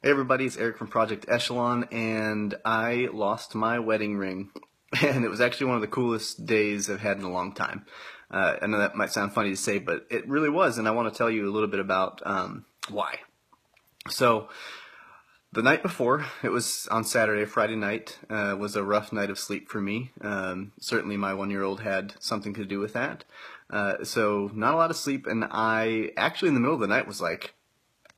Hey everybody, it's Eric from Project Echelon, and I lost my wedding ring. And it was actually one of the coolest days I've had in a long time. I know that might sound funny to say, but it really was, and I want to tell you a little bit about why. So, the night before, it was on Saturday, Friday night, was a rough night of sleep for me. Certainly my 1-year-old had something to do with that. So, not a lot of sleep, and I actually in the middle of the night was like,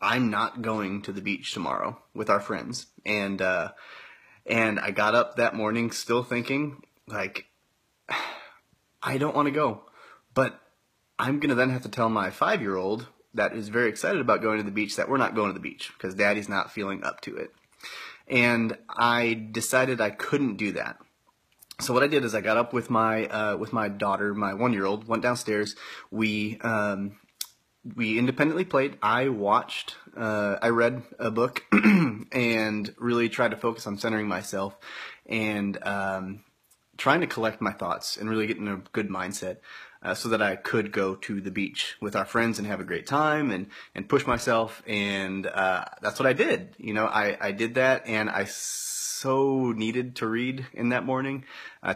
I'm not going to the beach tomorrow with our friends. And I got up that morning still thinking, like, I don't want to go. But I'm going to then have to tell my 5-year-old that is very excited about going to the beach that we're not going to the beach because daddy's not feeling up to it. And I decided I couldn't do that. So what I did is I got up with my daughter, my 1-year-old, went downstairs. We independently played. I watched, I read a book and really tried to focus on centering myself and trying to collect my thoughts and really get in a good mindset so that I could go to the beach with our friends and have a great time and push myself. And that's what I did. You know, I did that, and I so needed to read in that morning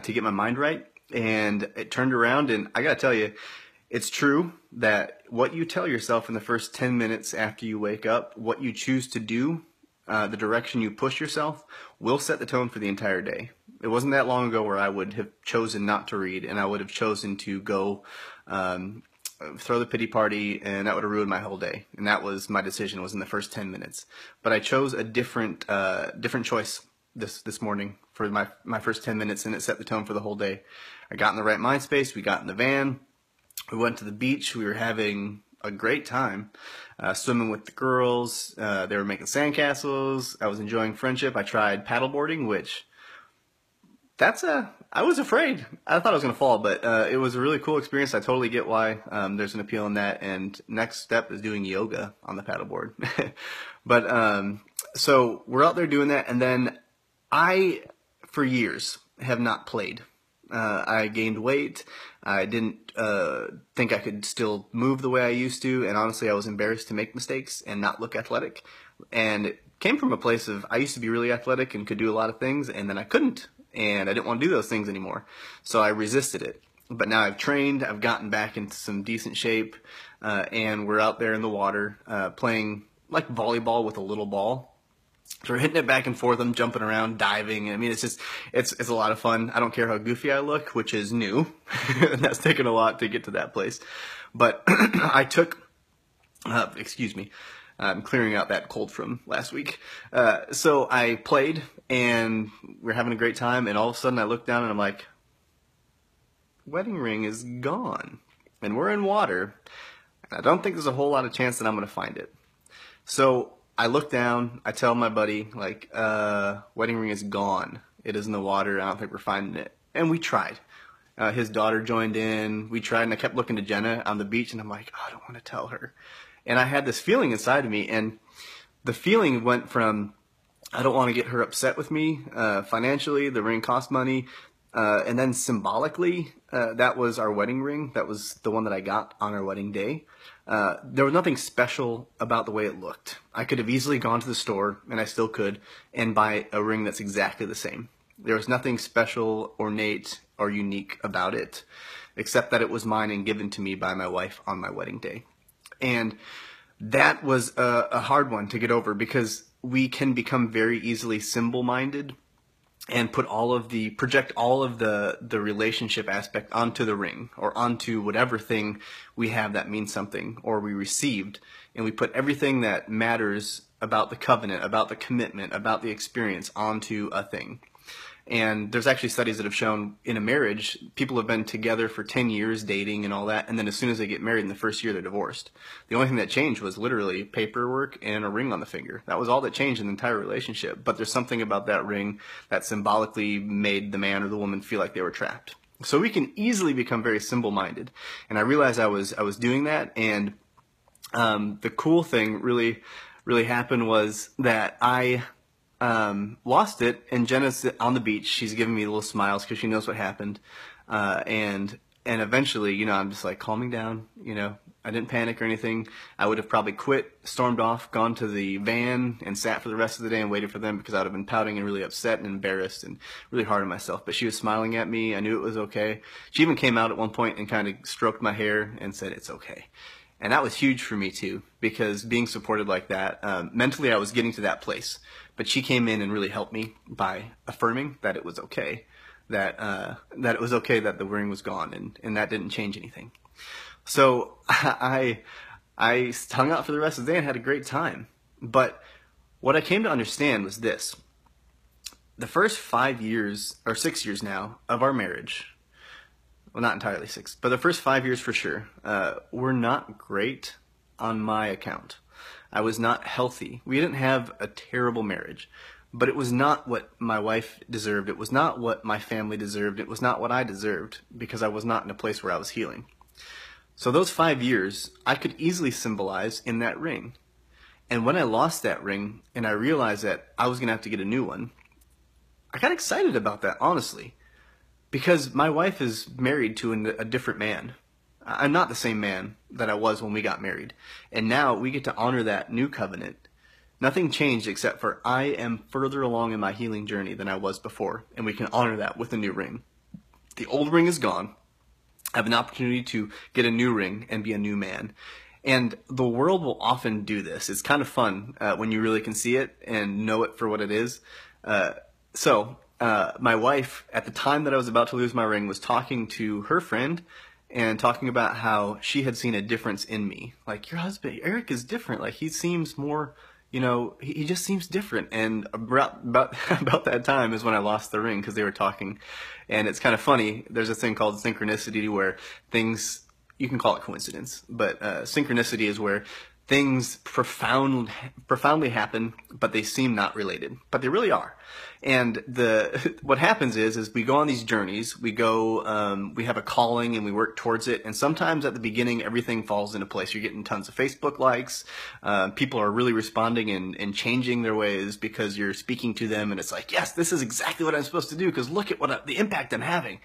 to get my mind right. And it turned around, and I gotta tell you, it's true that what you tell yourself in the first 10 minutes after you wake up, what you choose to do, the direction you push yourself, will set the tone for the entire day. It wasn't that long ago where I would have chosen not to read, and I would have chosen to go throw the pity party, and that would have ruined my whole day. And that was my decision, was in the first 10 minutes. But I chose a different choice this morning for my first 10 minutes, and it set the tone for the whole day. I got in the right mind space. We got in the van. We went to the beach. We were having a great time, swimming with the girls. They were making sandcastles. I was enjoying friendship. I tried paddleboarding, which I was afraid. I thought I was going to fall, but it was a really cool experience. I totally get why there's an appeal in that. And next step is doing yoga on the paddleboard. But so we're out there doing that, and then for years, have not played. I gained weight. I didn't think I could still move the way I used to, and honestly, I was embarrassed to make mistakes and not look athletic. And it came from a place of I used to be really athletic and could do a lot of things, and then I couldn't, and I didn't want to do those things anymore. So I resisted it. But now I've trained, I've gotten back into some decent shape, and we're out there in the water playing like volleyball with a little ball. So we're hitting it back and forth. I'm jumping around, diving. I mean, it's a lot of fun. I don't care how goofy I look, which is new. And that's taken a lot to get to that place. But I took, excuse me, I'm clearing out that cold from last week. So I played, and we're having a great time. And all of a sudden I look down and I'm like, wedding ring is gone. And we're in water. And I don't think there's a whole lot of chance that I'm going to find it. So I look down, I tell my buddy, like, wedding ring is gone. It is in the water. I don't think we're finding it. And we tried. His daughter joined in. We tried, and I kept looking to Jenna on the beach, and I'm like, oh, I don't want to tell her. And I had this feeling inside of me, and the feeling went from, I don't want to get her upset with me financially. The ring cost money. And then symbolically, that was our wedding ring. That was the one that I got on our wedding day. There was nothing special about the way it looked. I could have easily gone to the store, and I still could, and buy a ring that's exactly the same. There was nothing special, ornate, or unique about it, except that it was mine and given to me by my wife on my wedding day. And that was a hard one to get over, because we can become very easily symbol-minded and project all of the relationship aspect onto the ring or onto whatever thing we have that means something or we received. And we put everything that matters about the covenant, about the commitment, about the experience onto a thing. And there's actually studies that have shown in a marriage, people have been together for 10 years dating and all that, and then as soon as they get married in the first year, they're divorced. The only thing that changed was literally paperwork and a ring on the finger. That was all that changed in the entire relationship. But there's something about that ring that symbolically made the man or the woman feel like they were trapped. So we can easily become very symbol-minded. And I realized I was doing that, and the cool thing really happened was that I lost it, and Jenna's on the beach. She's giving me little smiles because she knows what happened. And eventually, I'm just like calming down, I didn't panic or anything. I would have probably quit, stormed off, gone to the van, and sat for the rest of the day and waited for them because I would have been pouting and really upset and embarrassed and really hard on myself. But she was smiling at me. I knew it was okay. She even came out at one point and kind of stroked my hair and said, "It's okay." And that was huge for me too, because being supported like that, mentally I was getting to that place. But she came in and really helped me by affirming that it was okay, that it was okay that the ring was gone, and that didn't change anything. So I hung out for the rest of the day and had a great time. But what I came to understand was this: the first 5 years, or 6 years now, of our marriage, well, not entirely 6, but the first 5 years for sure, were not great on my account. I was not healthy. We didn't have a terrible marriage, but it was not what my wife deserved. It was not what my family deserved. It was not what I deserved, because I was not in a place where I was healing. So those 5 years, I could easily symbolize in that ring. And when I lost that ring, and I realized that I was going to have to get a new one, I got excited about that, honestly. Because my wife is married to a different man. I'm not the same man that I was when we got married. And now we get to honor that new covenant. Nothing changed except for I am further along in my healing journey than I was before. And we can honor that with a new ring. The old ring is gone. I have an opportunity to get a new ring and be a new man. And the world will often do this. It's kind of fun when you really can see it and know it for what it is. My wife, at the time that I was about to lose my ring, was talking to her friend and talking about how she had seen a difference in me. Like, your husband, Eric, is different. Like, he seems more, he just seems different. And about that time is when I lost the ring, because they were talking. And it's kind of funny. There's a thing called synchronicity where things, you can call it coincidence, but synchronicity is where things profoundly happen, but they seem not related, but they really are. And what happens is we go on these journeys, we have a calling and we work towards it. And sometimes at the beginning, everything falls into place. You're getting tons of Facebook likes. People are really responding and changing their ways because you're speaking to them. And it's like, yes, this is exactly what I'm supposed to do, because look at the impact I'm having.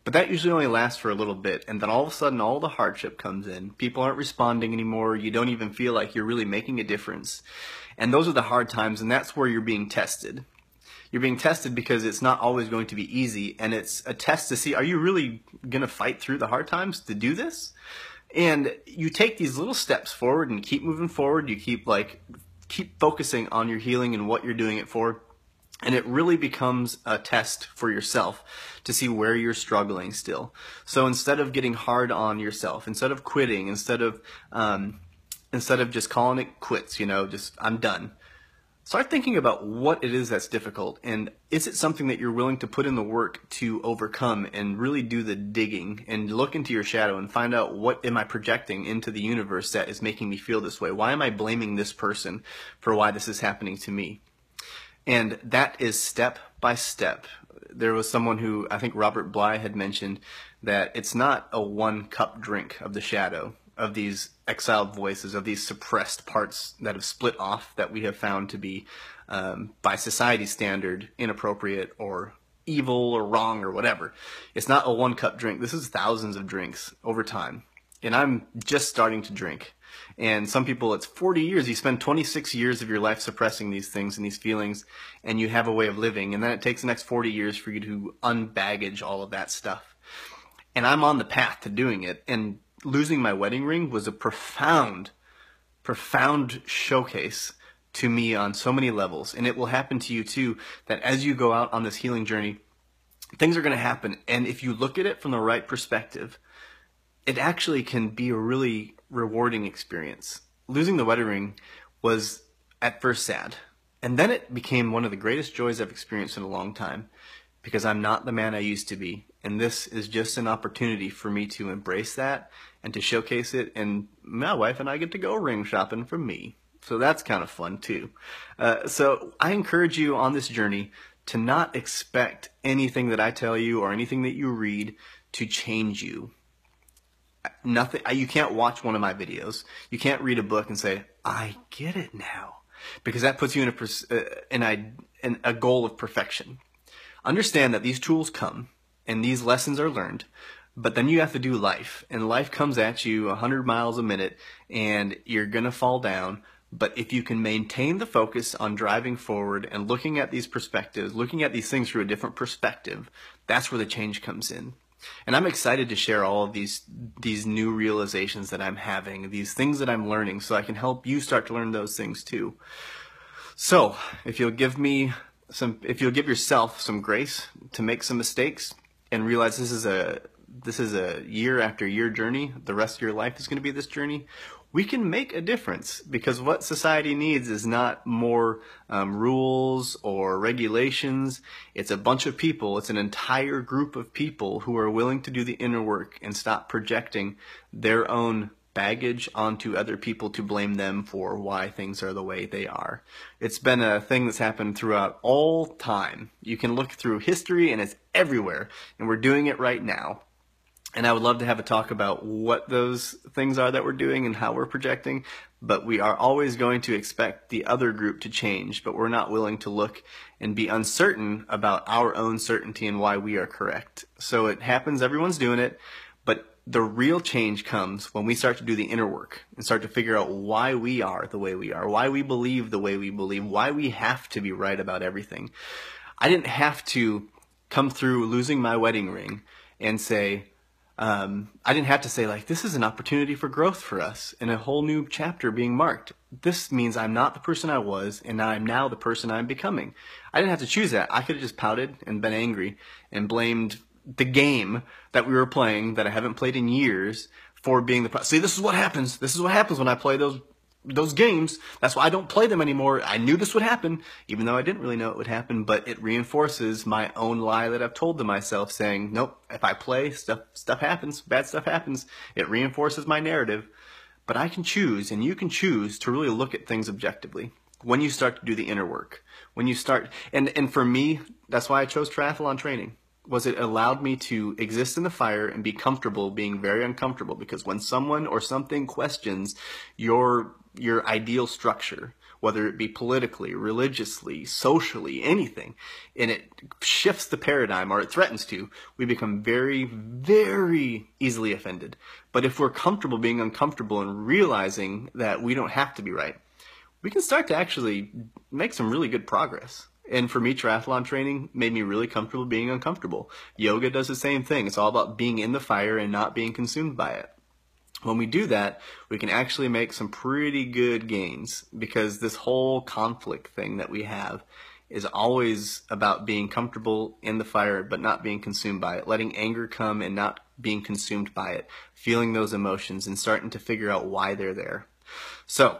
But that usually only lasts for a little bit, and then all of a sudden all the hardship comes in. People aren't responding anymore. You don't even feel like you're really making a difference. And those are the hard times, and that's where you're being tested. You're being tested because it's not always going to be easy, and it's a test to see, are you really going to fight through the hard times to do this? And you take these little steps forward and keep moving forward. You keep focusing on your healing and what you're doing it for. And it really becomes a test for yourself to see where you're struggling still. So instead of getting hard on yourself, instead of quitting, instead of just calling it quits, just I'm done, start thinking about what it is that's difficult, and is it something that you're willing to put in the work to overcome and really do the digging and look into your shadow and find out, what am I projecting into the universe that is making me feel this way? Why am I blaming this person for why this is happening to me? And that is step by step. There was someone who, I think Robert Bly had mentioned, that it's not a 1-cup drink of the shadow, of these exiled voices, of these suppressed parts that have split off, that we have found to be, by society's standard, inappropriate or evil or wrong or whatever. It's not a 1-cup drink. This is thousands of drinks over time. And I'm just starting to drink. And some people, it's 40 years. You spend 26 years of your life suppressing these things and these feelings, and you have a way of living. And then it takes the next 40 years for you to unbaggage all of that stuff. And I'm on the path to doing it. And losing my wedding ring was a profound showcase to me on so many levels. And it will happen to you too, that as you go out on this healing journey, things are going to happen. And if you look at it from the right perspective, it actually can be a really rewarding experience. Losing the wedding ring was at first sad, and then it became one of the greatest joys I've experienced in a long time, because I'm not the man I used to be, and this is just an opportunity for me to embrace that and to showcase it, and my wife and I get to go ring shopping for me, so that's kind of fun too. So I encourage you on this journey to not expect anything that I tell you or anything that you read to change you. Nothing. You can't watch one of my videos. You can't read a book and say, I get it now, because that puts you in a goal of perfection. Understand that these tools come and these lessons are learned, But then you have to do life, and life comes at you 100 miles a minute, and you're going to fall down. But if you can maintain the focus on driving forward and looking at these perspectives, looking at these things through a different perspective, that's where the change comes in. And I'm excited to share all of these new realizations that I'm having, these things that I'm learning, so I can help you start to learn those things too. So, if you'll give yourself some grace to make some mistakes and realize this is a year after year journey, the rest of your life is going to be this journey, we can make a difference, because what society needs is not more rules or regulations. It's a bunch of people. It's an entire group of people who are willing to do the inner work and stop projecting their own baggage onto other people to blame them for why things are the way they are. It's been a thing that's happened throughout all time. You can look through history and it's everywhere, and we're doing it right now. And I would love to have a talk about what those things are that we're doing and how we're projecting, but we are always going to expect the other group to change, but we're not willing to look and be uncertain about our own certainty and why we are correct. So it happens, everyone's doing it, but the real change comes when we start to do the inner work and start to figure out why we are the way we are, why we believe the way we believe, why we have to be right about everything. I didn't have to come through losing my wedding ring and say, I didn't have to say, like, this is an opportunity for growth for us and a whole new chapter being marked. This means I'm not the person I was, and I'm now the person I'm becoming. I didn't have to choose that. I could have just pouted and been angry and blamed the game that we were playing that I haven't played in years for being the see, this is what happens. This is what happens when I play those games. That's why I don't play them anymore. I knew this would happen, even though I didn't really know it would happen, but it reinforces my own lie that I've told to myself, saying, nope, if I play, stuff happens, bad stuff happens. It reinforces my narrative. But I can choose, and you can choose to really look at things objectively when you start to do the inner work. When you start, and for me, that's why I chose triathlon training. Was it allowed me to exist in the fire and be comfortable being very uncomfortable, because when someone or something questions your ideal structure, whether it be politically, religiously, socially, anything, and it shifts the paradigm, or it threatens to, we become very, very easily offended. But if we're comfortable being uncomfortable and realizing that we don't have to be right, we can start to actually make some really good progress. And for me, triathlon training made me really comfortable being uncomfortable. Yoga does the same thing. It's all about being in the fire and not being consumed by it. When we do that, we can actually make some pretty good gains, because this whole conflict thing that we have is always about being comfortable in the fire but not being consumed by it, letting anger come and not being consumed by it, feeling those emotions and starting to figure out why they're there. So,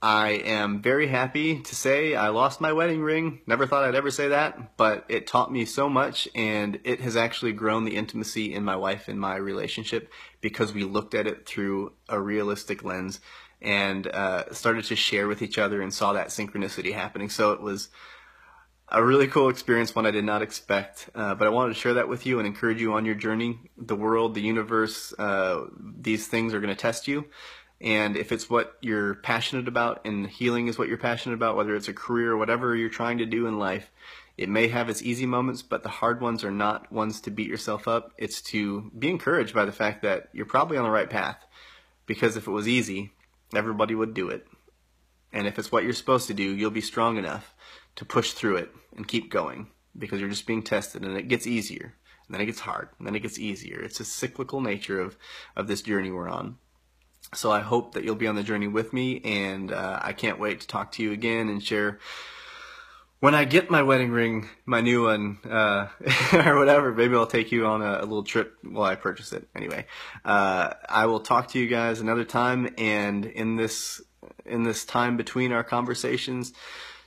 I am very happy to say I lost my wedding ring. Never thought I'd ever say that, but it taught me so much, and it has actually grown the intimacy in my wife and my relationship, because we looked at it through a realistic lens and started to share with each other and saw that synchronicity happening. So it was a really cool experience, one I did not expect, but I wanted to share that with you and encourage you on your journey. The world, the universe, these things are going to test you. And if it's what you're passionate about, and healing is what you're passionate about, whether it's a career or whatever you're trying to do in life, it may have its easy moments, but the hard ones are not ones to beat yourself up. It's to be encouraged by the fact that you're probably on the right path. Because if it was easy, everybody would do it. And if it's what you're supposed to do, you'll be strong enough to push through it and keep going, because you're just being tested, and it gets easier, and then it gets hard, and then it gets easier. It's a cyclical nature of this journey we're on. So I hope that you'll be on the journey with me, and I can't wait to talk to you again and share when I get my wedding ring, my new one, or whatever. Maybe I'll take you on a little trip while I purchase it. Anyway, I will talk to you guys another time, and in this time between our conversations,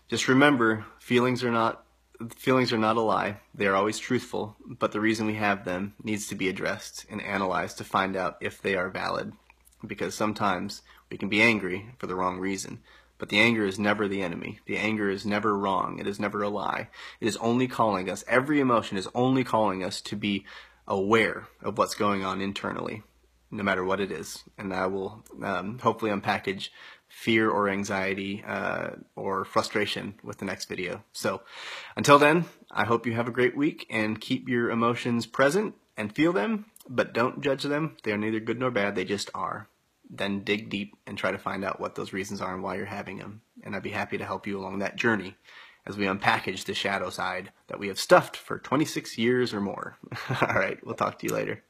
just remember, feelings are not a lie. They are always truthful, but the reason we have them needs to be addressed and analyzed to find out if they are valid. Because sometimes we can be angry for the wrong reason. But the anger is never the enemy. The anger is never wrong. It is never a lie. It is only calling us, every emotion is only calling us to be aware of what's going on internally, no matter what it is. And I will hopefully unpackage fear or anxiety or frustration with the next video. So until then, I hope you have a great week and keep your emotions present and feel them, But don't judge them. They are neither good nor bad. They just are. Then dig deep and try to find out what those reasons are and why you're having them. And I'd be happy to help you along that journey as we unpackage the shadow side that we have stuffed for 26 years or more. All right, we'll talk to you later.